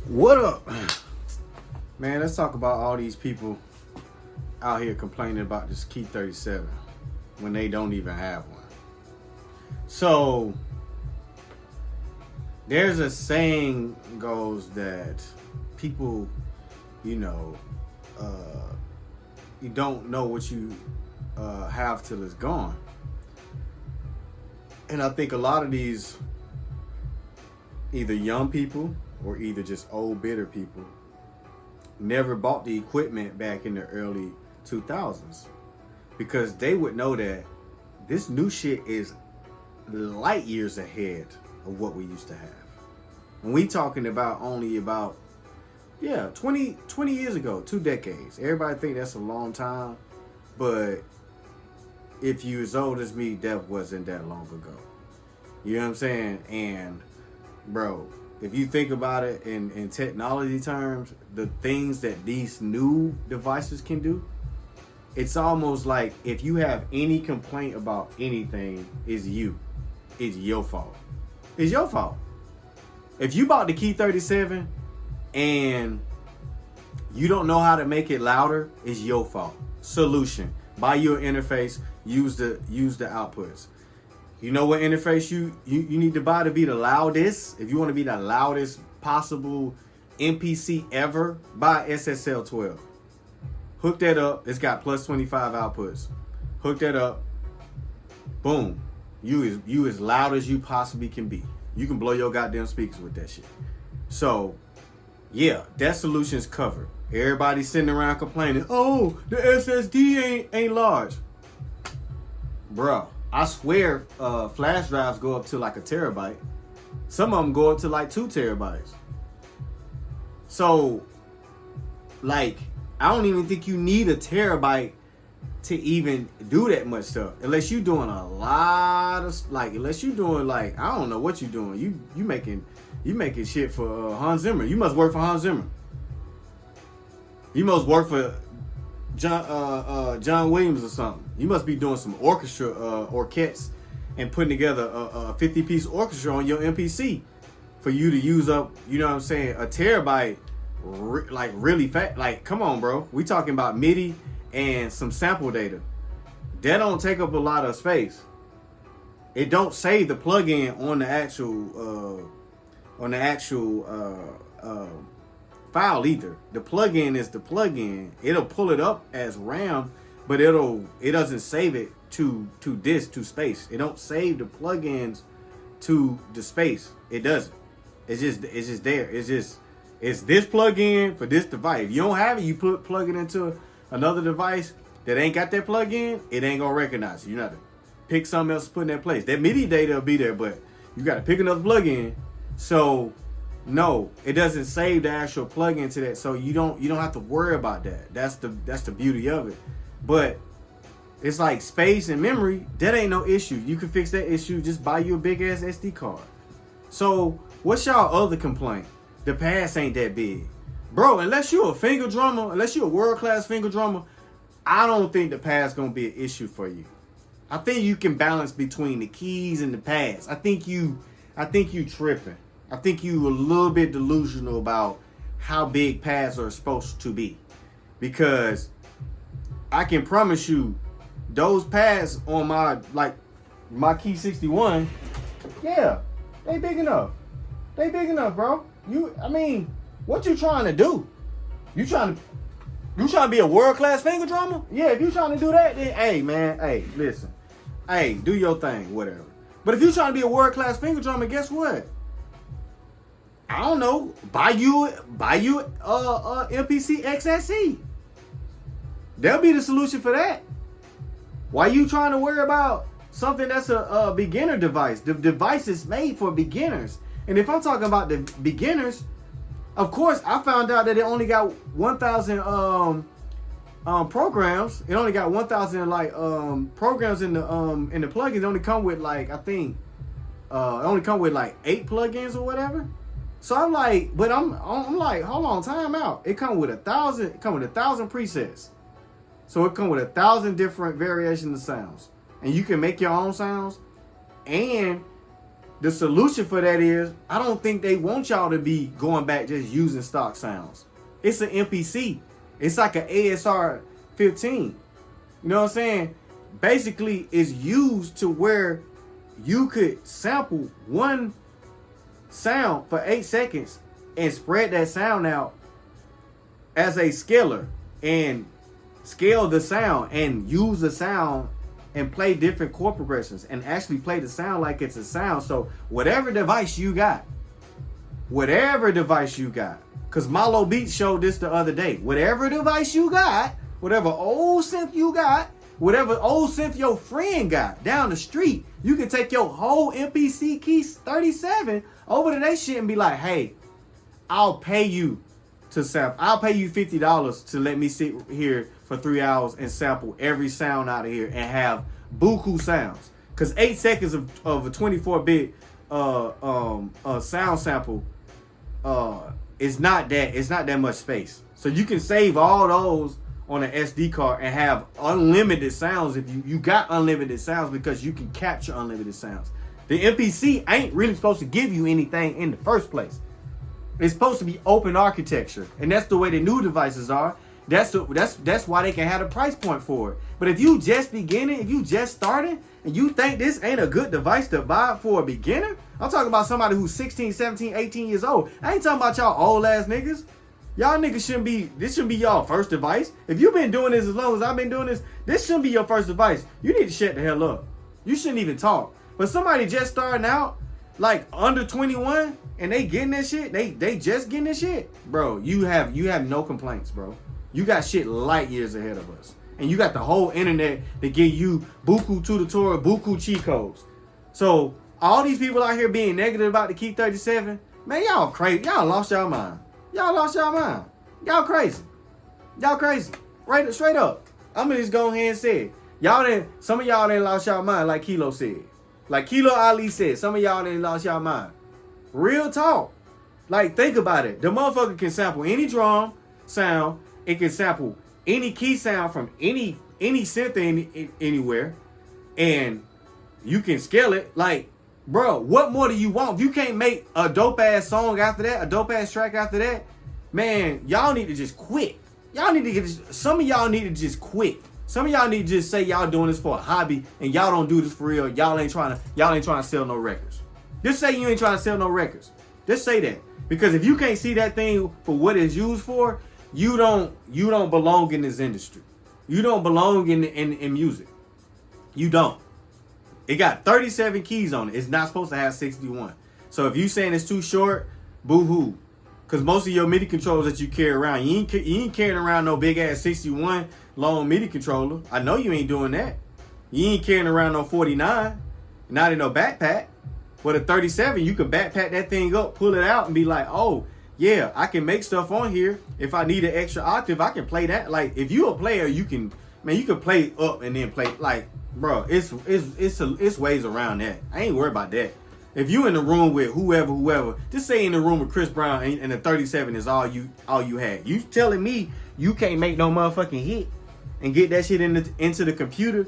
What up? Man, let's talk about all these people out here complaining about this Key 37 when they don't even have one. So, there's a saying goes that people, you know, you don't know what you have till it's gone. And I think a lot of these either young people or either just old bitter people never bought the equipment back in the early 2000s because they would know that this new shit is light years ahead of what we used to have. When we talking about only about 20 years ago, 2 decades. Everybody think that's a long time, but if you as old as me, that wasn't that long ago. You know what I'm saying? And bro, if you think about it in technology terms, the things that these new devices can do, it's almost like if you have any complaint about anything, it's you. It's your fault. It's your fault. If you bought the Key 37 and you don't know how to make it louder, it's your fault. Solution: buy your interface, use the outputs. You know what interface you need to buy to be the loudest? If you want to be the loudest possible MPC ever, buy SSL 12. Hook that up. It's got plus 25 outputs. Hook that up. Boom. You as loud as you possibly can be. You can blow your goddamn speakers with that shit. So, yeah, that solution's covered. Everybody's sitting around complaining, oh, the SSD ain't large. Bruh, I swear flash drives go up to like a terabyte. Some of them go up to like 2 terabytes. So, like, I don't even think you need a terabyte to even do that much stuff. Unless you're doing a lot of, unless you're doing I don't know what you're doing. You making shit for Hans Zimmer. You must work for Hans Zimmer. You must work for John Williams or something. You must be doing some orchestra and putting together a 50-piece orchestra on your MPC for you to use up, you know what I'm saying, a terabyte really fast. Like, come on, bro. We talking about MIDI and some sample data. That don't take up a lot of space. It don't save the plugin on the actual file either. The plugin is the plugin. It'll pull it up as RAM, but it doesn't save it to space. It don't save the plugins to the space. It doesn't. It's just there. It's this plugin for this device. If you don't have it, you plug it into another device that ain't got that plugin, it ain't gonna recognize it. You got to pick something else to put in that place. That MIDI data will be there, but you got to pick another plugin. So no, it doesn't save the actual plugin to that, so you don't have to worry about that. That's the beauty of it. But it's like space and memory, that ain't no issue. You can fix that issue, just buy you a big ass SD card. So what's y'all other complaint? The pads ain't that big. Bro, unless you're a finger drummer, unless you're a world-class finger drummer, I don't think the pads gonna be an issue for you. I think you can balance between the keys and the pads. I think you tripping. I think you a little bit delusional about how big pads are supposed to be. Because I can promise you, those pads on my Key 61, yeah, they big enough. They big enough, bro. What you trying to do? You trying to be a world-class finger drummer? Yeah, if you trying to do that, then hey man, hey, listen. Hey, do your thing, whatever. But if you trying to be a world-class finger drummer, guess what? I don't know. Buy you MPC XSE. That'll be the solution for that. Why you trying to worry about something that's a beginner device? The device is made for beginners. And if I'm talking about the beginners, of course, I found out that it only got 1,000 programs. It only got 1,000 programs in the plugins. It only come with it only come with 8 plugins or whatever. So I'm like, hold on, time out. It come with 1,000. It come with 1,000 presets. So it come with 1,000 different variations of sounds, and you can make your own sounds. And the solution for that is, I don't think they want y'all to be going back just using stock sounds. It's an MPC. It's like an ASR 15. You know what I'm saying? Basically, it's used to where you could sample one sound for 8 seconds and spread that sound out as a scaler and scale the sound and use the sound and play different chord progressions and actually play the sound like it's a sound. So whatever device you got, because Malo Beats showed this the other day, whatever device you got, whatever old synth you got, whatever old synth your friend got down the street, you can take your whole MPC Key 37 over to that shit and be like, hey, I'll pay you to sample. I'll pay you $50 to let me sit here for 3 hours and sample every sound out of here and have buku sounds. Because 8 seconds of a 24-bit sound sample is not that much space. So you can save all those on an SD card and have unlimited sounds if you got unlimited sounds, because you can capture unlimited sounds. The MPC ain't really supposed to give you anything in the first place. It's supposed to be open architecture, and that's the way the new devices are. That's why they can have a price point for it. But if you just beginning, if you just starting, and you think this ain't a good device to buy for a beginner, I'm talking about somebody who's 16, 17, 18 years old. I ain't talking about y'all old ass niggas. Y'all niggas this shouldn't be y'all first device. If you've been doing this as long as I've been doing this shouldn't be your first device. You need to shut the hell up. You shouldn't even talk. But somebody just starting out, like under 21, and they getting that shit, they just getting this shit, bro, you have no complaints, bro. You got shit light years ahead of us. And you got the whole internet to give you buku tutorial, buku cheat codes. So all these people out here being negative about the Key 37, man, y'all crazy. Y'all lost y'all mind. Y'all crazy. Right, straight up. I'm gonna just go ahead and say it. Some of y'all didn't lost y'all mind, like Kilo said. Like Kilo Ali said, some of y'all didn't lost y'all mind. Real talk. Like, think about it. The motherfucker can sample any drum sound. It can sample any key sound from any synth anywhere. And you can scale it. Like, bro, what more do you want? If you can't make a dope ass song after that, a dope ass track after that, man, y'all need to just quit. Some of y'all need to just quit. Some of y'all need to just say y'all doing this for a hobby and y'all don't do this for real. Y'all ain't trying to sell no records. Just say you ain't trying to sell no records. Just say that. Because if you can't see that thing for what it's used for, you don't belong in this industry. You don't belong in music. You don't. It got 37 keys on it. It's not supposed to have 61. So if you saying it's too short, boo-hoo. Because most of your MIDI controllers that you carry around, you ain't carrying around no big ass 61 long MIDI controller. I know you ain't doing that. You ain't carrying around no 49, not in no backpack. But a 37, you can backpack that thing up, pull it out, and be like, oh, yeah, I can make stuff on here. If I need an extra octave, I can play that. Like, if you a player, you can play up and then play. Like, bro, it's ways around that. I ain't worried about that. If you in the room with whoever, just say in the room with Chris Brown and the 37 is all you had. You telling me you can't make no motherfucking hit and get that shit into the computer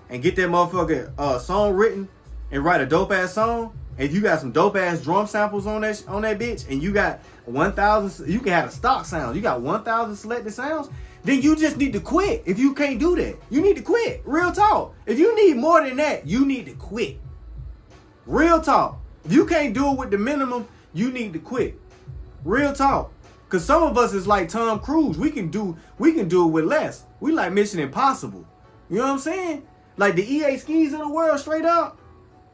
and get that motherfucking song written and write a dope ass song? And you got some dope ass drum samples on that bitch, and you got 1,000, you can have a stock sounds. You got 1,000 selected sounds. Then you just need to quit. If you can't do that, you need to quit. Real talk. If you need more than that, you need to quit. Real talk. If you can't do it with the minimum, you need to quit. Real talk. Cause some of us is like Tom Cruise. We can do it with less. We like Mission Impossible. You know what I'm saying? Like the EA skis of the world, straight up.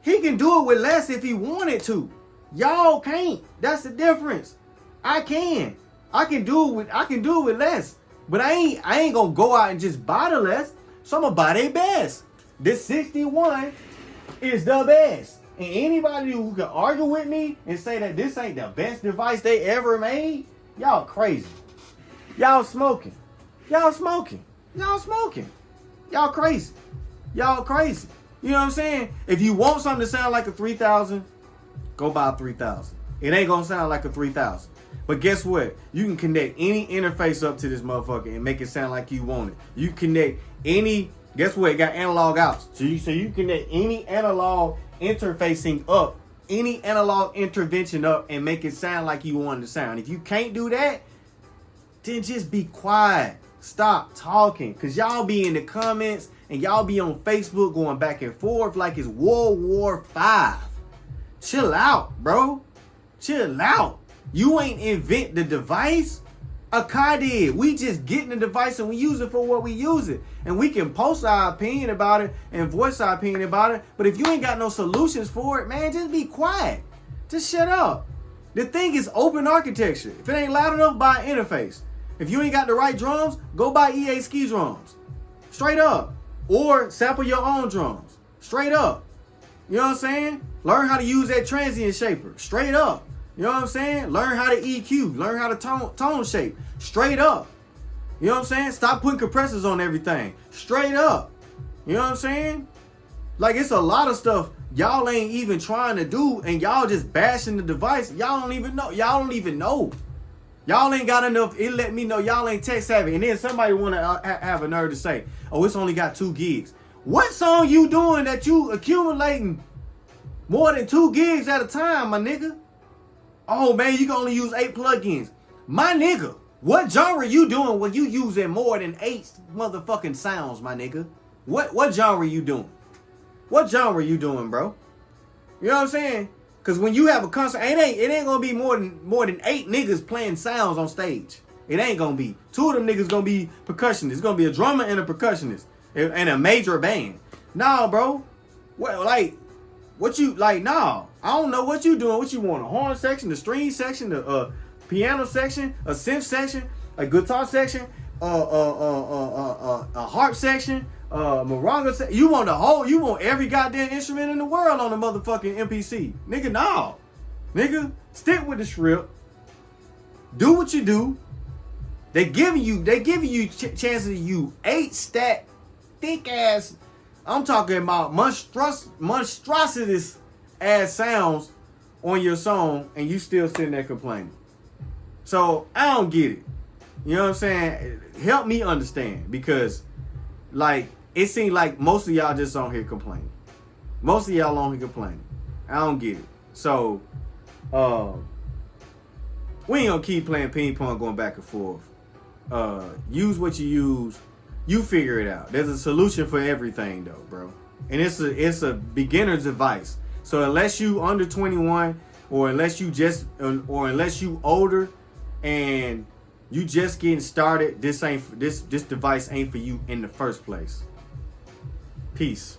He can do it with less if he wanted to. Y'all can't. That's the difference. I can. I can do it with less. But I ain't gonna go out and just buy the less. So I'm gonna buy their best. This 61 is the best. And anybody who can argue with me and say that this ain't the best device they ever made, y'all crazy. Y'all smoking. Y'all crazy. You know what I'm saying? If you want something to sound like a 3000, go buy a 3000. It ain't gonna sound like a 3000. But guess what? You can connect any interface up to this motherfucker and make it sound like you want it. You connect any, guess what? It got analog outs. So you connect any analog interfacing up any analog intervention up and make it sound like you want it to sound. If you can't do that, then just be quiet. Stop talking. Because y'all be in the comments and y'all be on Facebook going back and forth like it's World War V. Chill out, bro. Chill out. You ain't invent the device. Akai did. We just getting the device and we use it for what we use it. And we can post our opinion about it and voice our opinion about it. But if you ain't got no solutions for it, man, just be quiet. Just shut up. The thing is open architecture. If it ain't loud enough, buy an interface. If you ain't got the right drums, go buy EA ski drums. Straight up. Or sample your own drums. Straight up. You know what I'm saying? Learn how to use that transient shaper. Straight up. You know what I'm saying? Learn how to EQ. Learn how to tone shape. Straight up. You know what I'm saying? Stop putting compressors on everything. Straight up. You know what I'm saying? Like, it's a lot of stuff y'all ain't even trying to do, and y'all just bashing the device. Y'all don't even know. Y'all don't even know. Y'all ain't got enough. It let me know y'all ain't tech savvy. And then somebody want to have a nerve to say, oh, it's only got 2 gigs. What song you doing that you accumulating more than 2 gigs at a time, my nigga? Oh, man, you can only use 8 plugins. My nigga, what genre you doing when you using more than 8 motherfucking sounds, my nigga? What genre you doing? What genre you doing, bro? You know what I'm saying? Because when you have a concert, it ain't gonna be more than 8 niggas playing sounds on stage. It ain't gonna be. 2 of them niggas gonna be percussionists. It's gonna be a drummer and a percussionist and a major band. Nah, bro. What you like? Nah, I don't know what you doing. What you want? A horn section, the string section, the piano section, a synth section, a guitar section, a harp section, maranga section. You want every goddamn instrument in the world on the motherfucking MPC, nigga. Nah, nigga, stick with the script. Do what you do. They giving you chances to use 8 stack thick ass. I'm talking about monstrosities ass sounds on your song, and you still sitting there complaining. So I don't get it. You know what I'm saying? Help me understand, because like it seems like most of y'all just on here complaining. Most of y'all on here complaining. I don't get it. So we ain't gonna keep playing ping pong going back and forth. Use what you use. You figure it out. There's a solution for everything, though, bro. And it's a beginner's device. So unless you under 21, or unless you older and you just getting started, this device ain't for you in the first place. Peace.